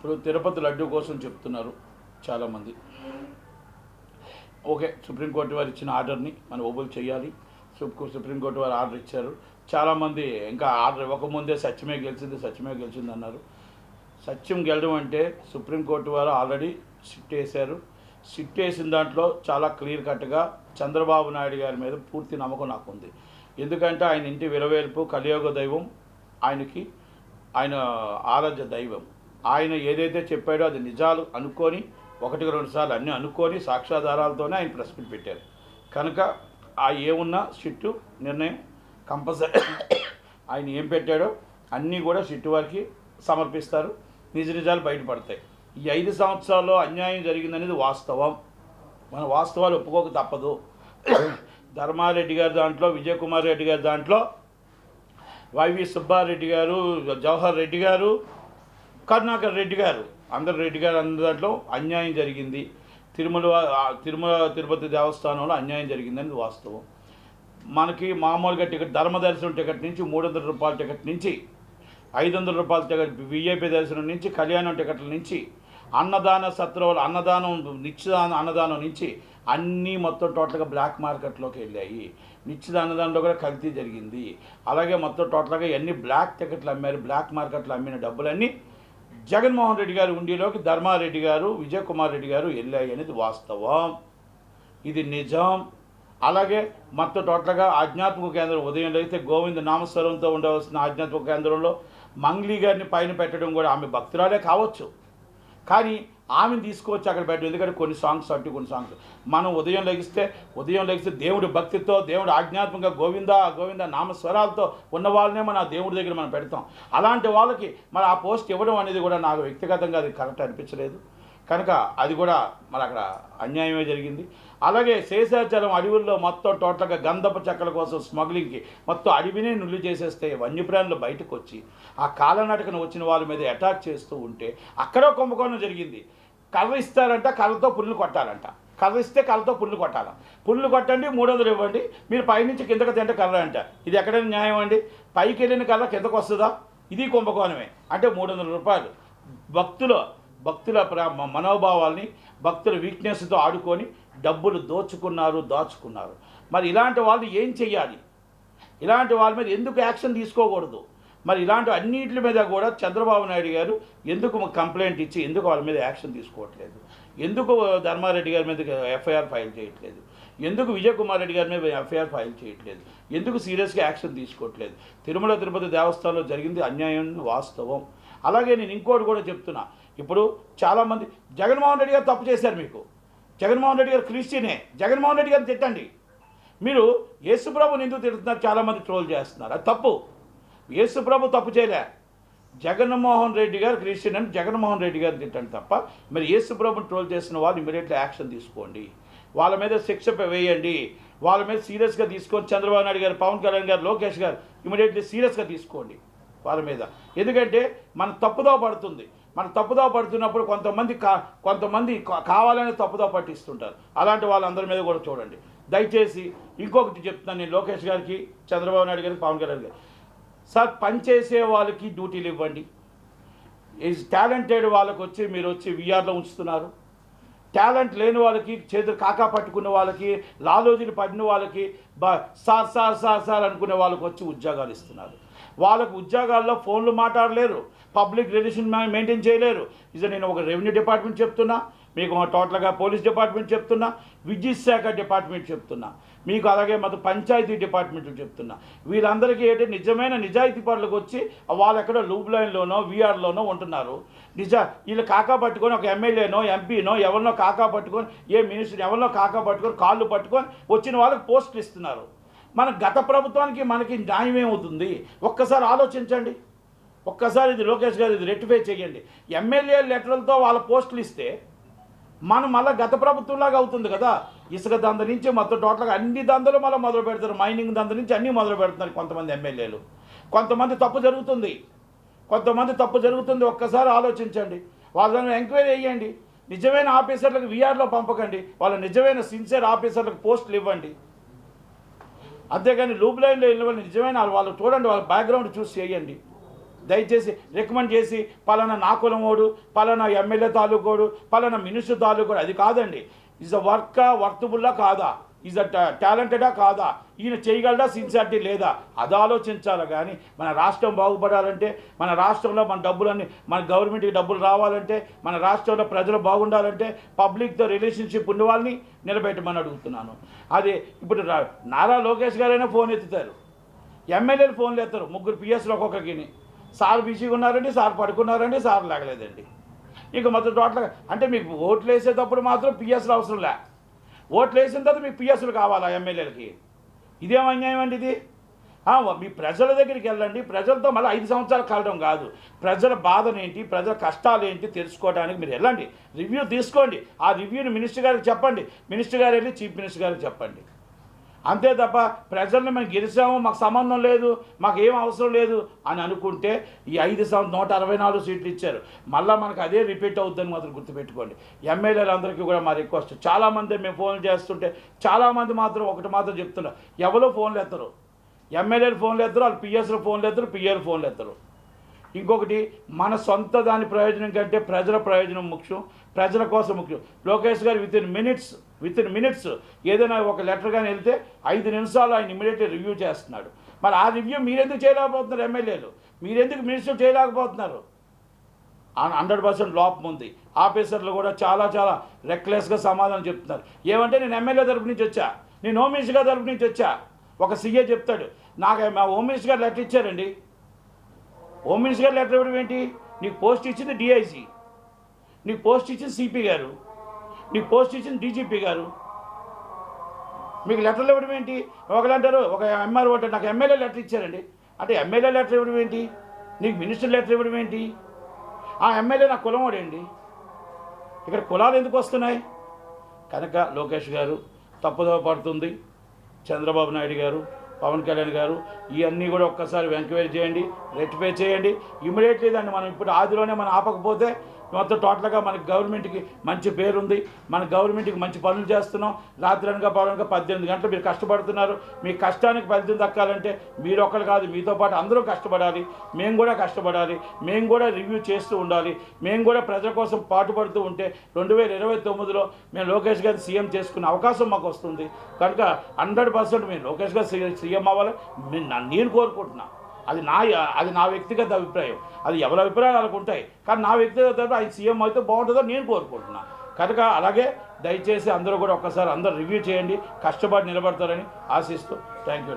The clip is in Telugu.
ఇప్పుడు తిరుపతి లడ్డు కోసం చెప్తున్నారు చాలామంది. ఓకే, సుప్రీంకోర్టు వారు ఇచ్చిన ఆర్డర్ని మనం ఓబుల్ చేయాలి. సుప్రీంకోర్టు వారు ఆర్డర్ ఇచ్చారు. చాలామంది ఇంకా ఆర్డర్ ఇవ్వకముందే సత్యమే గెలిచింది అన్నారు. సత్యం గెలడం అంటే సుప్రీంకోర్టు వారు ఆల్రెడీ సిట్ వేశారు. సిట్ వేసిన దాంట్లో చాలా క్లియర్ కట్గా చంద్రబాబు నాయుడు గారి మీద పూర్తి నమ్మకం నాకు ఉంది. ఎందుకంటే ఆయన ఇంటి విరవేల్పు కలియుగ దైవం, ఆయన ఆరాధ్య దైవం. ఆయన ఏదైతే చెప్పాడో అది నిజాలు అనుకొని 1-2 సార్లు అన్నీ అనుకొని సాక్ష్యాధారాలతోనే ఆయన ప్రెస్ మీట్ పెట్టారు. కనుక ఆ ఏమున్నా సిట్టు నిర్ణయం కంపల్సరీ ఆయన ఏం పెట్టాడో అన్నీ కూడా సిట్టు వారికి సమర్పిస్తారు. నిజాలు బయటపడతాయి. ఈ 5 సంవత్సరాల్లో అన్యాయం జరిగిందనేది వాస్తవం. మన వాస్తవాలు ఒప్పుకోక తప్పదు. ధర్మారెడ్డి గారి దాంట్లో, విజయ్ కుమార్ రెడ్డి గారి దాంట్లో, వైవి సుబ్బారెడ్డి గారు, జవహర్ రెడ్డి గారు, కరుణాకర్ రెడ్డి గారు, అందరి దాంట్లో అన్యాయం జరిగింది. తిరుపతి దేవస్థానంలో అన్యాయం జరిగిందనేది వాస్తవం. మనకి మామూలుగా టికెట్, ధర్మదర్శనం టికెట్ నుంచి 300 రూపాయల టికెట్ నుంచి 500 రూపాయల టికెట్, విఐపి దర్శనం నుంచి, కళ్యాణం టికెట్ల నుంచి, అన్నదాన సత్రాలు, అన్నదానం నుంచి అన్నీ మొత్తం టోటల్గా బ్లాక్ మార్కెట్లోకి వెళ్ళాయి. నిశ్చిత అన్నదానంలో కూడా కల్తీ జరిగింది. అలాగే మొత్తం టోటల్గా ఎన్ని బ్లాక్ టికెట్లు అమ్మారు, బ్లాక్ మార్కెట్లో అమ్మిన డబ్బులన్నీ జగన్మోహన్ రెడ్డి గారి ఉండిలోకి ధర్మారెడ్డి గారు, విజయ్ కుమార్ రెడ్డి గారు వెళ్ళాయి అనేది వాస్తవం. ఇది నిజం. అలాగే మొత్తం టోటల్గా ఆధ్యాత్మిక కేంద్రం ఉదయం లేస్తే గోవింద నామస్వరంతో ఉండవలసిన ఆధ్యాత్మిక కేంద్రంలో మంగ్లీ గారిని పైన పెట్టడం కూడా, ఆమె భక్తురాలే కావచ్చు కానీ ఆమెను తీసుకొచ్చి అక్కడ పెట్టడం. ఎందుకంటే కొన్ని సాంగ్స్ మనం ఉదయం లెగిస్తే దేవుడి భక్తితో, దేవుడు ఆధ్యాత్మికంగా గోవింద నామస్వరాలతో ఉన్న వాళ్ళనే మన దేవుడి దగ్గర మనం పెడతాం. అలాంటి వాళ్ళకి మరి ఆ పోస్ట్ ఇవ్వడం అనేది కూడా నాకు వ్యక్తిగతంగా అది కరెక్ట్ అనిపించలేదు. కనుక అది కూడా మరి అక్కడ అన్యాయమే జరిగింది. అలాగే శేషాచలం అడవుల్లో మొత్తం టోటల్గా గంధపు చెక్కల కోసం స్మగ్లింగ్కి మొత్తం అడవినే నుల్లి చేసేస్తే వన్యప్రాణులు బయటకు వచ్చి ఆ కాలనాటకను వచ్చిన వాళ్ళ మీద అటాక్ చేస్తూ ఉంటే అక్కడో కుంభకోణం జరిగింది. కర్ర ఇస్తారంట, కర్రతో పుల్లు కొట్టాలంట. కర్ర ఇస్తే కర్రతో పుల్లు కొట్టాలి. పుల్లు కొట్టండి, 300 ఇవ్వండి, మీరు పైనుంచి కిందకు తింటే కర్ర అంట. ఇది ఎక్కడైనా న్యాయం అండి? పైకి వెళ్ళిన కర్ర కిందకు వస్తుందా? ఇది కుంభకోణమే. అంటే 300 రూపాయలు. భక్తుల మనోభావాల్ని, భక్తుల వీక్నెస్తో ఆడుకొని డబ్బులు దాచుకున్నారు. మరి ఇలాంటి వాళ్ళు ఏం చెయ్యాలి? ఇలాంటి వాళ్ళ మీద ఎందుకు యాక్షన్ తీసుకోకూడదు? మరి ఇలాంటి అన్నింటి మీద కూడా చంద్రబాబు నాయుడు గారు ఎందుకు కంప్లైంట్ ఇచ్చి ఎందుకు వాళ్ళ మీద యాక్షన్ తీసుకోవట్లేదు? ఎందుకు ధర్మారెడ్డి గారి మీద ఎఫ్ఐఆర్ ఫైల్ చేయట్లేదు? ఎందుకు విజయ్ కుమార్ రెడ్డి గారి మీద ఎఫ్ఐఆర్ ఫైల్ చేయట్లేదు? ఎందుకు సీరియస్గా యాక్షన్ తీసుకోవట్లేదు? తిరుపతి దేవస్థానంలో జరిగింది అన్యాయం, వాస్తవం. అలాగే నేను ఇంకోటి కూడా చెప్తున్నా. ఇప్పుడు చాలామంది జగన్మోహన్ రెడ్డి గారు తప్పు చేశారు. మీకు జగన్మోహన్ రెడ్డి గారు క్రిస్టియనే, జగన్మోహన్ రెడ్డి గారిని తిట్టండి. మీరు యేసుప్రభుని ఎందుకు తిడుతున్నారు? చాలామంది ట్రోల్ చేస్తున్నారు. అది తప్పు. యేసుప్రభు తప్పు చేయలే. జగన్మోహన్ రెడ్డి గారు క్రిస్టియన్ అని జగన్మోహన్ రెడ్డి గారిని తిట్టండి తప్ప, మరి యేసుప్రభుని ట్రోల్ చేసిన వాళ్ళు ఇమీడియట్లీ యాక్షన్ తీసుకోండి. వాళ్ళ మీద శిక్ష వేయండి. వాళ్ళ మీద సీరియస్గా తీసుకొని చంద్రబాబు నాయుడు గారు, పవన్ కళ్యాణ్ గారు, లోకేష్ గారు ఇమీడియట్లీ సీరియస్గా తీసుకోండి వాళ్ళ మీద. ఎందుకంటే మన తప్పుదో పడుతున్నప్పుడు కొంతమంది కావాలని తప్పుదో పట్టిస్తుంటారు. అలాంటి వాళ్ళందరి మీద కూడా చూడండి. దయచేసి ఇంకొకటి చెప్తున్నాను నేను లోకేష్ గారికి, చంద్రబాబు నాయుడు గారికి, పవన్ కళ్యాణ్ గారికి. సార్, పనిచేసే వాళ్ళకి డ్యూటీలు ఇవ్వండి. టాలెంటెడ్ వాళ్ళకి వచ్చి మీరు వచ్చి వీఆర్లో ఉంచుతున్నారు. టాలెంట్ లేని వాళ్ళకి, చేతులు కాకా పట్టుకున్న వాళ్ళకి, లాలోజీలు పడిన వాళ్ళకి, సార్ అనుకునే వాళ్ళకి వచ్చి ఉద్యోగాలు ఇస్తున్నారు. వాళ్ళకు ఉద్యోగాల్లో ఫోన్లు మాట్లాడలేరు, పబ్లిక్ రిలేషన్ మెయింటైన్ చేయలేరు. ఇది నేను ఒక రెవెన్యూ డిపార్ట్మెంట్ చెప్తున్నా, మీకు టోటల్గా పోలీస్ డిపార్ట్మెంట్ చెప్తున్నా, విద్యుత్ శాఖ డిపార్ట్మెంట్ చెప్తున్నా, మీకు అలాగే మొత్తం పంచాయతీ డిపార్ట్మెంట్లు చెప్తున్నా. వీళ్ళందరికీ ఏంటంటే నిజమైన నిజాయితీ పనులకు వచ్చి వాళ్ళు ఎక్కడో లూప్ లైన్లోనో వీఆర్లోనో ఉంటున్నారు. వీళ్ళు కాకా పట్టుకొని ఒక ఎమ్మెల్యేనో ఎంపీనో ఎవరినో కాకా పట్టుకొని, ఏ మినిస్టర్ ఎవరినో కాకా పట్టుకొని కాళ్ళు పట్టుకొని వచ్చిన వాళ్ళకి పోస్టులు ఇస్తున్నారు. మన గత ప్రభుత్వానికి మనకి న్యాయం ఏమవుతుంది? ఒక్కసారి ఆలోచించండి. ఒక్కసారి ఇది లోకేష్ గారు ఇది రెక్టిఫై చేయండి. ఎమ్మెల్యే లెటర్లతో వాళ్ళ పోస్టులు ఇస్తే మనం మళ్ళీ గత ప్రభుత్వంలాగా అవుతుంది కదా. ఇసుక దంద నుంచి మొత్తం టోటల్గా అన్ని దందలు మళ్ళీ మొదలు పెడతారు. మైనింగ్ దంద నుంచి అన్నీ మొదలు పెడుతున్నారు కొంతమంది ఎమ్మెల్యేలు. కొంతమంది తప్పు జరుగుతుంది. ఒక్కసారి ఆలోచించండి. వాళ్ళని ఎంక్వైరీ చేయండి. నిజమైన ఆఫీసర్లకు వీఆర్లో పంపకండి. వాళ్ళ నిజమైన సిన్సియర్ ఆఫీసర్లకు పోస్టులు ఇవ్వండి. అంతేగాని లూప్ లైన్లో వెళ్ళిన వాళ్ళు నిజమైన వాళ్ళు చూడండి, వాళ్ళ బ్యాక్గ్రౌండ్ చూసి చేయండి. దయచేసి రికమెండ్ చేసి పలానా నా కులమోడు, పలానా ఎమ్మెల్యే తాలూకోడు, పలానా మినిస్టర్ తాలూకోడు, అది కాదండి. ఈజ్ అ వర్తబుల్లా కాదా, ఈజ్ అ టాలెంటెడా కాదా, ఈయన చేయగలడా, సిన్సియారిటీ లేదా, అది ఆలోచించాలి. కానీ మన రాష్ట్రం బాగుపడాలంటే, మన రాష్ట్రంలో మన డబ్బులన్నీ, మన గవర్నమెంట్కి డబ్బులు రావాలంటే, మన రాష్ట్రంలో ప్రజలు బాగుండాలంటే పబ్లిక్తో రిలేషన్షిప్ ఉన్న వాళ్ళని నిలబెట్టమని అడుగుతున్నాను. అది ఇప్పుడు నారా లోకేష్ గారైనా ఫోన్ ఎత్తుతారు, ఎమ్మెల్యేలు ఫోన్లు ఎత్తారు, ముగ్గురు పిఎస్లు ఒక్కొక్కరికి. సార్ బిజీగా ఉన్నారండి, సార్ పడుకున్నారండి, సార్ లేగలేదండి. ఇంకా మొత్తం టోటల్గా అంటే మీకు ఓట్లు వేసేటప్పుడు మాత్రం పిఎస్లు అవసరం లే, ఓట్లు వేసిన తర్వాత మీకు పిఎస్లు కావాలా ఎమ్మెల్యేలకి? ఇదేం అన్యాయం అండి ఇది? మీ ప్రజల దగ్గరికి వెళ్ళండి, ప్రజలతో మళ్ళీ 5 సంవత్సరాలు కలవడం కాదు, ప్రజల బాధనేంటి, ప్రజల కష్టాలు ఏంటి తెలుసుకోవడానికి మీరు వెళ్ళండి, రివ్యూ తీసుకోండి. ఆ రివ్యూని మినిస్టర్ గారికి చెప్పండి, మినిస్టర్ గారు వెళ్ళి చీఫ్ మినిస్టర్ గారికి చెప్పండి. అంతే తప్ప ప్రజల్ని మేము గెలిచాము, మాకు సంబంధం లేదు, మాకు ఏం అవసరం లేదు అని అనుకుంటే ఈ 164 సీట్లు ఇచ్చారు, మళ్ళీ మనకు అదే రిపీట్ అవుతుందని మాత్రం గుర్తుపెట్టుకోండి. ఎమ్మెల్యేలందరికీ కూడా మా రిక్వెస్ట్, చాలామంది మేము ఫోన్లు చేస్తుంటే చాలామంది మాత్రం ఒకటి మాత్రం చెప్తున్నారు, ఎవరో ఫోన్లు ఎత్తరు, ఎమ్మెల్యేలు ఫోన్లు ఎత్తరు, వాళ్ళు పిఎస్లు ఫోన్లు ఎత్తరు, పిఏలు ఫోన్లు ఎత్తరు. ఇంకొకటి, మన సొంత దాని ప్రయోజనం కంటే ప్రజల ప్రయోజనం ముఖ్యం, ప్రజల కోసం ముఖ్యం. లోకేష్ గారు విత్ ఇన్ మినిట్స్ ఏదైనా ఒక లెటర్ కానీ వెళ్తే 5 నిమిషాలు ఆయన ఇమీడియట్లీ రివ్యూ చేస్తున్నాడు. మరి ఆ రివ్యూ మీరెందుకు చేయలేకపోతున్నారు? ఎమ్మెల్యేలు మీరెందుకు మినిస్టర్ చేయలేకపోతున్నారు? 100% లోపం ఉంది. ఆఫీసర్లు కూడా చాలా రెక్లెస్గా సమాధానం చెప్తున్నారు. ఏమంటే నేను ఎమ్మెల్యే తరపు నుంచి వచ్చా, నేను హోమ్ మినిస్టర్ గారి తరపు నుంచి వచ్చా. ఒక సీఏ చెప్తాడు, నాకు మా హోమ్ మినిస్టర్ గారు లెటర్ ఇచ్చారండి. హోమ్ మినిస్టర్ గారు లెటర్ ఇవ్వడం ఏంటి? నీకు పోస్ట్ ఇచ్చింది డిఐజీ, నీకు పోస్ట్ ఇచ్చింది సిపి గారు, నీకు పోస్ట్ ఇచ్చింది డీజీపీ గారు, మీకు లెటర్లు ఇవ్వడం ఏంటి? ఒకరంటారు, ఒక ఎంఆర్ఓ అంటే నాకు ఎమ్మెల్యే లెటర్ ఇచ్చారండి అంటే ఎమ్మెల్యే లెటర్ ఇవ్వడం ఏంటి? నీకు మినిస్టర్ లెటర్ ఇవ్వడం ఏంటి? ఆ ఎమ్మెల్యే నా కులమోడండి. ఇక్కడ కులాలు ఎందుకు వస్తున్నాయి? కనుక లోకేష్ గారు తప్పుదోవ పడుతుంది, చంద్రబాబు నాయుడు గారు, పవన్ కళ్యాణ్ గారు ఇవన్నీ కూడా ఒక్కసారి ఎంక్వైరీ చేయండి, రెక్టిఫై చేయండి ఇమీడియట్లీ. దాన్ని మనం ఇప్పుడు ఆదిలోనే మనం ఆపకపోతే మొత్తం టోటల్గా మనకి గవర్నమెంట్కి మంచి పేరుంది, మన గవర్నమెంట్కి మంచి పనులు చేస్తున్నాం. రాత్రి అనగా పవన్గా 18 గంటలు మీరు కష్టపడుతున్నారు. మీ కష్టానికి ఫలితం దక్కాలంటే మీరు ఒక్కరు కాదు, మీతో పాటు అందరూ కష్టపడాలి, మేము కూడా కష్టపడాలి, మేము కూడా రివ్యూ చేస్తూ ఉండాలి, మేము కూడా ప్రజల కోసం పాటుపడుతూ ఉంటే 2029లో మేము లోకేష్ గారిని సీఎం చేసుకునే అవకాశం మాకు వస్తుంది. కనుక 100% మేము లోకేష్ గారు సీఎం అవ్వాలని నేను కోరుకుంటున్నాను. అది నా వ్యక్తిగత అభిప్రాయం, అది ఎవరి అభిప్రాయాలు వాళ్ళకు ఉంటాయి. కానీ నా వ్యక్తిగత ఆయన సీఎం అయితే బాగుంటుందో నేను కోరుకుంటున్నాను. కనుక అలాగే దయచేసి అందరూ కూడా ఒక్కసారి అందరూ రివ్యూ చేయండి, కష్టపడి నిలబడతారని ఆశిస్తూ థ్యాంక్ యూ.